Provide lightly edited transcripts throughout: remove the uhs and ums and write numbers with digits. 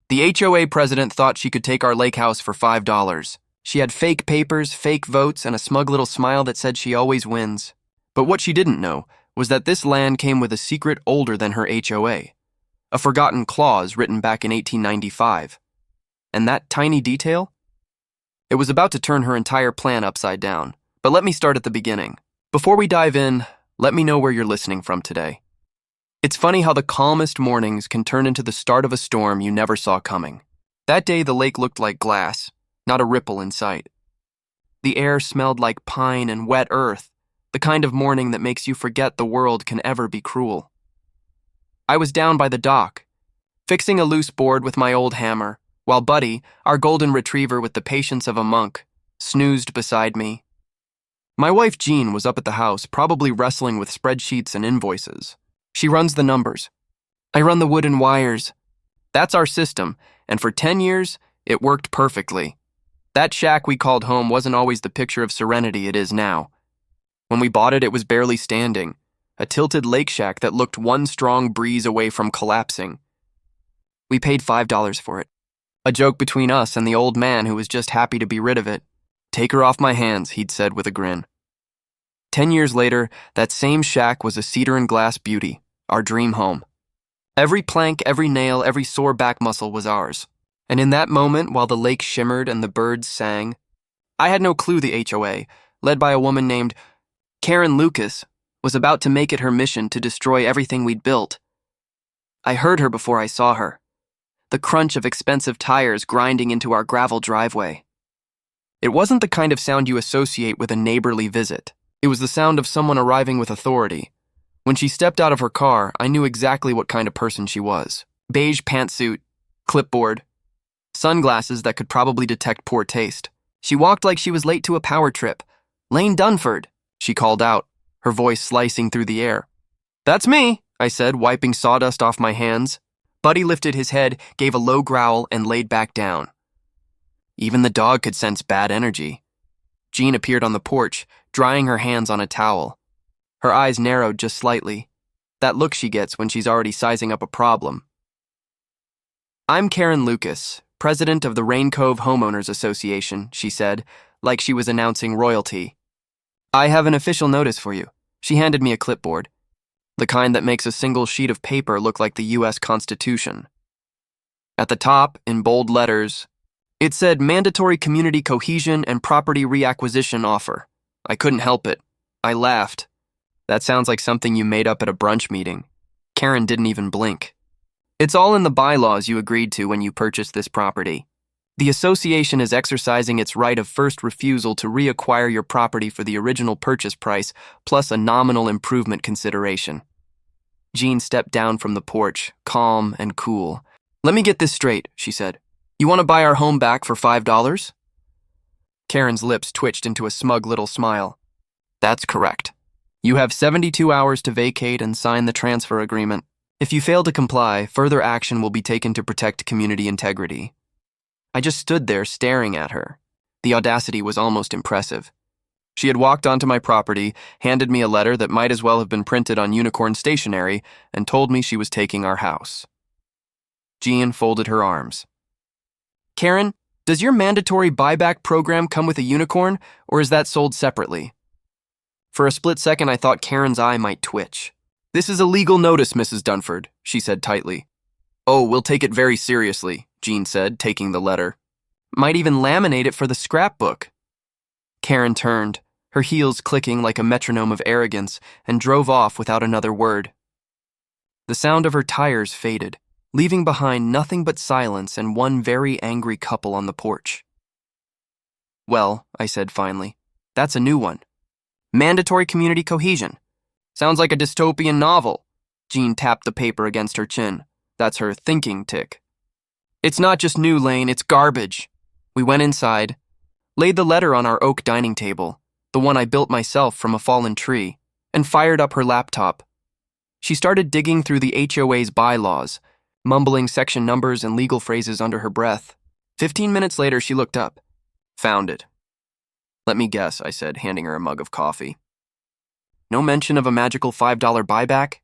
The HOA president thought she could take our lake house for $5. She had fake papers, fake votes, and a smug little smile that said she always wins. But what she didn't know was that this land came with a secret older than her HOA, a forgotten clause written back in 1895. And that tiny detail? It was about to turn her entire plan upside down. But let me start at the beginning. Before we dive in, let me know where you're listening from today. It's funny how the calmest mornings can turn into the start of a storm you never saw coming. That day, the lake looked like glass, not a ripple in sight. The air smelled like pine and wet earth, the kind of morning that makes you forget the world can ever be cruel. I was down by the dock, fixing a loose board with my old hammer, while Buddy, our golden retriever with the patience of a monk, snoozed beside me. My wife Jean was up at the house, probably wrestling with spreadsheets and invoices. She runs the numbers. I run the wood and wires. That's our system, and for 10 years, it worked perfectly. That shack we called home wasn't always the picture of serenity it is now. When we bought it, it was barely standing, a tilted lake shack that looked one strong breeze away from collapsing. We paid $5 for it, a joke between us and the old man who was just happy to be rid of it. "Take her off my hands," he'd said with a grin. 10 years later, that same shack was a cedar and glass beauty, our dream home. Every plank, every nail, every sore back muscle was ours. And in that moment, while the lake shimmered and the birds sang, I had no clue the HOA, led by a woman named Karen Lucas, was about to make it her mission to destroy everything we'd built. I heard her before I saw her, the crunch of expensive tires grinding into our gravel driveway. It wasn't the kind of sound you associate with a neighborly visit. It was the sound of someone arriving with authority. When she stepped out of her car, I knew exactly what kind of person she was. Beige pantsuit, clipboard, sunglasses that could probably detect poor taste. She walked like she was late to a power trip. "Lane Dunford," she called out, her voice slicing through the air. "That's me," I said, wiping sawdust off my hands. Buddy lifted his head, gave a low growl, and laid back down. Even the dog could sense bad energy. Jean appeared on the porch, drying her hands on a towel. Her eyes narrowed just slightly, that look she gets when she's already sizing up a problem. "I'm Karen Lucas, president of the Rain Cove Homeowners Association," she said, like she was announcing royalty. "I have an official notice for you." She handed me a clipboard, the kind that makes a single sheet of paper look like the U.S. Constitution. At the top, in bold letters, it said Mandatory Community Cohesion and Property Reacquisition Offer. I couldn't help it. I laughed. That sounds like something you made up at a brunch meeting. Karen didn't even blink. "It's all in the bylaws you agreed to when you purchased this property. The association is exercising its right of first refusal to reacquire your property for the original purchase price plus a nominal improvement consideration." Jean stepped down from the porch, calm and cool. "Let me get this straight," she said. "You want to buy our home back for $5? Karen's lips twitched into a smug little smile. "That's correct. You have 72 hours to vacate and sign the transfer agreement. If you fail to comply, further action will be taken to protect community integrity." I just stood there staring at her. The audacity was almost impressive. She had walked onto my property, handed me a letter that might as well have been printed on unicorn stationery, and told me she was taking our house. Jean folded her arms. "Karen, does your mandatory buyback program come with a unicorn, or is that sold separately?" For a split second, I thought Karen's eye might twitch. "This is a legal notice, Mrs. Dunford," she said tightly. "Oh, we'll take it very seriously," Jean said, taking the letter. "Might even laminate it for the scrapbook." Karen turned, her heels clicking like a metronome of arrogance, and drove off without another word. The sound of her tires faded, leaving behind nothing but silence and one very angry couple on the porch. "Well," I said finally, "that's a new one. Mandatory community cohesion. Sounds like a dystopian novel." Jean tapped the paper against her chin. That's her thinking tick. "It's not just new, Lane, it's garbage." We went inside, laid the letter on our oak dining table, the one I built myself from a fallen tree, and fired up her laptop. She started digging through the HOA's bylaws, mumbling section numbers and legal phrases under her breath. 15 minutes later, she looked up. "Found it." "Let me guess," I said, handing her a mug of coffee. "No mention of a magical $5 buyback?"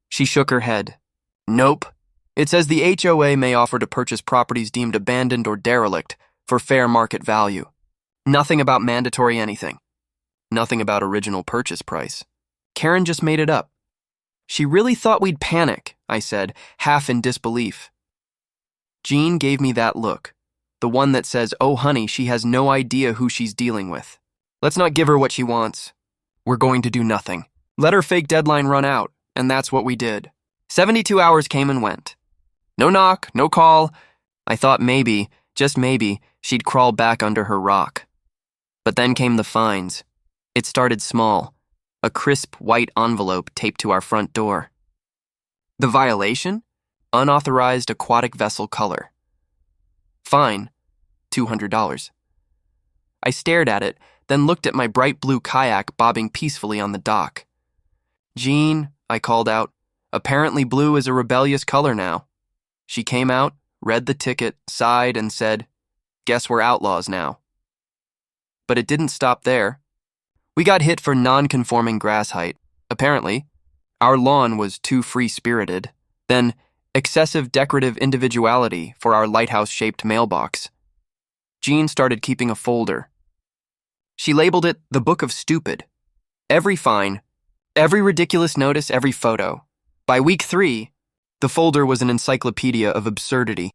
She shook her head. "Nope. It says the HOA may offer to purchase properties deemed abandoned or derelict for fair market value. Nothing about mandatory anything. Nothing about original purchase price. Karen just made it up. She really thought we'd panic, I said, half in disbelief. Jean gave me that look, the one that says, oh honey, she has no idea who she's dealing with. Let's not give her what she wants. We're going to do nothing. Let her fake deadline run out, and that's what we did. 72 hours came and went. No knock, no call. I thought maybe, just maybe, she'd crawl back under her rock. But then came the fines. It started small, a crisp white envelope taped to our front door. The violation? Unauthorized aquatic vessel color. Fine, $200. I stared at it, then looked at my bright blue kayak bobbing peacefully on the dock. Jean, I called out, apparently blue is a rebellious color now. She came out, read the ticket, sighed, and said, guess we're outlaws now. But it didn't stop there. We got hit for non-conforming grass height. Apparently, our lawn was too free-spirited. Then, excessive decorative individuality for our lighthouse-shaped mailbox. Jean started keeping a folder. She labeled it the Book of Stupid. Every fine, every ridiculous notice, every photo. By week 3, the folder was an encyclopedia of absurdity.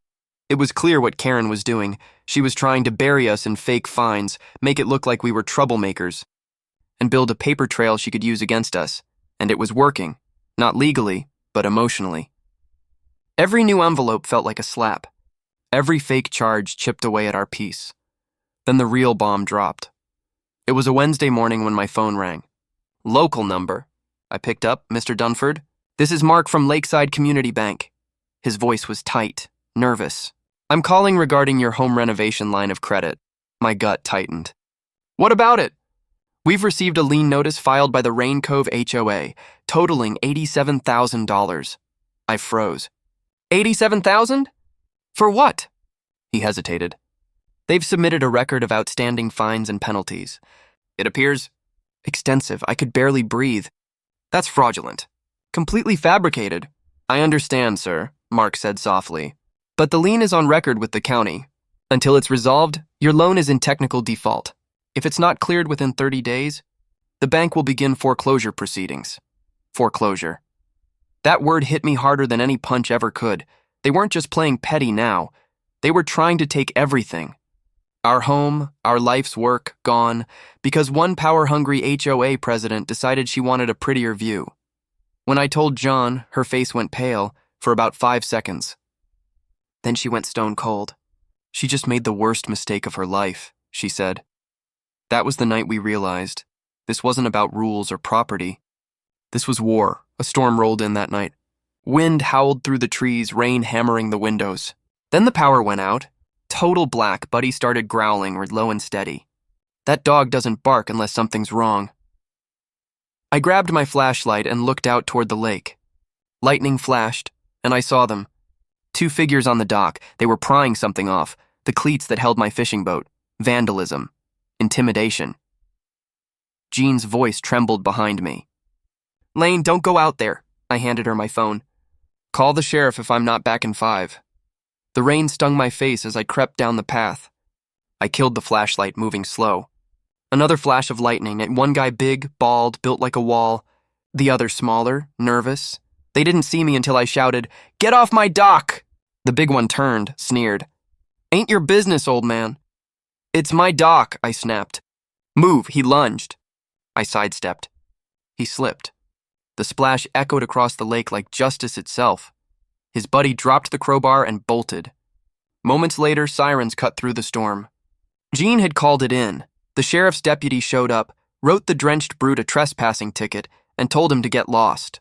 It was clear what Karen was doing. She was trying to bury us in fake fines, make it look like we were troublemakers, and build a paper trail she could use against us. And it was working, not legally, but emotionally. Every new envelope felt like a slap. Every fake charge chipped away at our peace. Then the real bomb dropped. It was a Wednesday morning when my phone rang. Local number. I picked up, Mr. Dunford. This is Mark from Lakeside Community Bank. His voice was tight, nervous. I'm calling regarding your home renovation line of credit. My gut tightened. What about it? We've received a lien notice filed by the Rain Cove HOA, totaling $87,000. I froze. $87,000? For what? He hesitated. They've submitted a record of outstanding fines and penalties. It appears extensive. I could barely breathe. That's fraudulent. Completely fabricated. I understand, sir, Mark said softly. But the lien is on record with the county. Until it's resolved, your loan is in technical default. If it's not cleared within 30 days, the bank will begin foreclosure proceedings. Foreclosure. That word hit me harder than any punch ever could. They weren't just playing petty now. They were trying to take everything. Our home, our life's work, gone, because one power-hungry HOA president decided she wanted a prettier view. When I told John, her face went pale for about 5 seconds. Then she went stone cold. She just made the worst mistake of her life, she said. That was the night we realized this wasn't about rules or property. This was war. A storm rolled in that night. Wind howled through the trees, rain hammering the windows. Then the power went out. Total black. Buddy started growling, low and steady. That dog doesn't bark unless something's wrong. I grabbed my flashlight and looked out toward the lake. Lightning flashed, and I saw them. 2 figures on the dock. They were prying something off. The cleats that held my fishing boat. Vandalism. Intimidation. Jean's voice trembled behind me. Lane, don't go out there. I handed her my phone. Call the sheriff if I'm not back in 5. The rain stung my face as I crept down the path. I killed the flashlight, moving slow. Another flash of lightning, and one guy big, bald, built like a wall. The other smaller, nervous. They didn't see me until I shouted, "Get off my dock!" The big one turned, sneered. "Ain't your business, old man." "It's my dock," I snapped. "Move," he lunged. I sidestepped. He slipped. The splash echoed across the lake like justice itself. His buddy dropped the crowbar and bolted. Moments later, sirens cut through the storm. Jean had called it in. The sheriff's deputy showed up, wrote the drenched brute a trespassing ticket, and told him to get lost.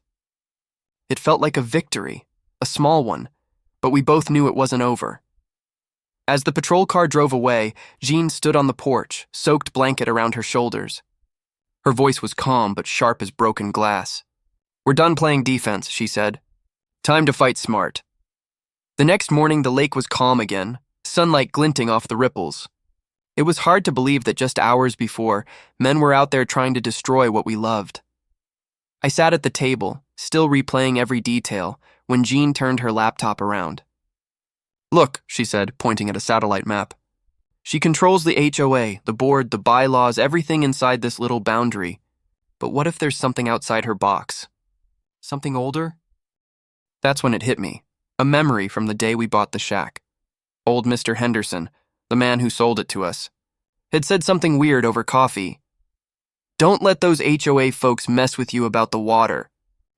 It felt like a victory, a small one, but we both knew it wasn't over. As the patrol car drove away, Jean stood on the porch, soaked blanket around her shoulders. Her voice was calm but sharp as broken glass. "We're done playing defense," she said. "Time to fight smart." The next morning, the lake was calm again, sunlight glinting off the ripples. It was hard to believe that just hours before, men were out there trying to destroy what we loved. I sat at the table, still replaying every detail, when Jean turned her laptop around. "Look," she said, pointing at a satellite map. "She controls the HOA, the board, the bylaws, everything inside this little boundary. But what if there's something outside her box? Something older?" That's when it hit me. A memory from the day we bought the shack. Old Mr. Henderson, the man who sold it to us, had said something weird over coffee. "Don't let those HOA folks mess with you about the water.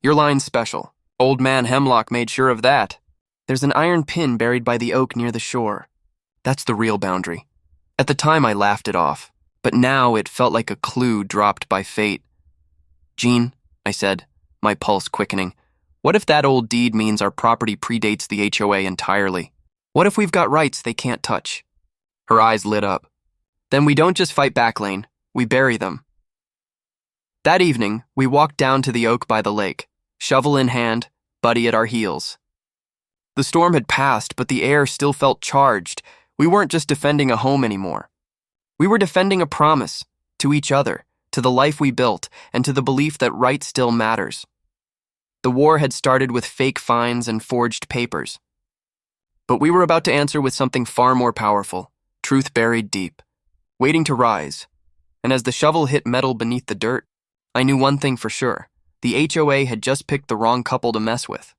Your line's special. Old man Hemlock made sure of that. There's an iron pin buried by the oak near the shore. That's the real boundary." At the time, I laughed it off, but now it felt like a clue dropped by fate. "Jean," I said, my pulse quickening, "what if that old deed means our property predates the HOA entirely? What if we've got rights they can't touch?" Her eyes lit up. "Then we don't just fight back, Lane. We bury them." That evening, we walked down to the oak by the lake, shovel in hand, Buddy at our heels. The storm had passed, but the air still felt charged. We weren't just defending a home anymore. We were defending a promise, to each other, to the life we built, and to the belief that right still matters. The war had started with fake fines and forged papers. But we were about to answer with something far more powerful, truth buried deep, waiting to rise. And as the shovel hit metal beneath the dirt, I knew one thing for sure. The HOA had just picked the wrong couple to mess with.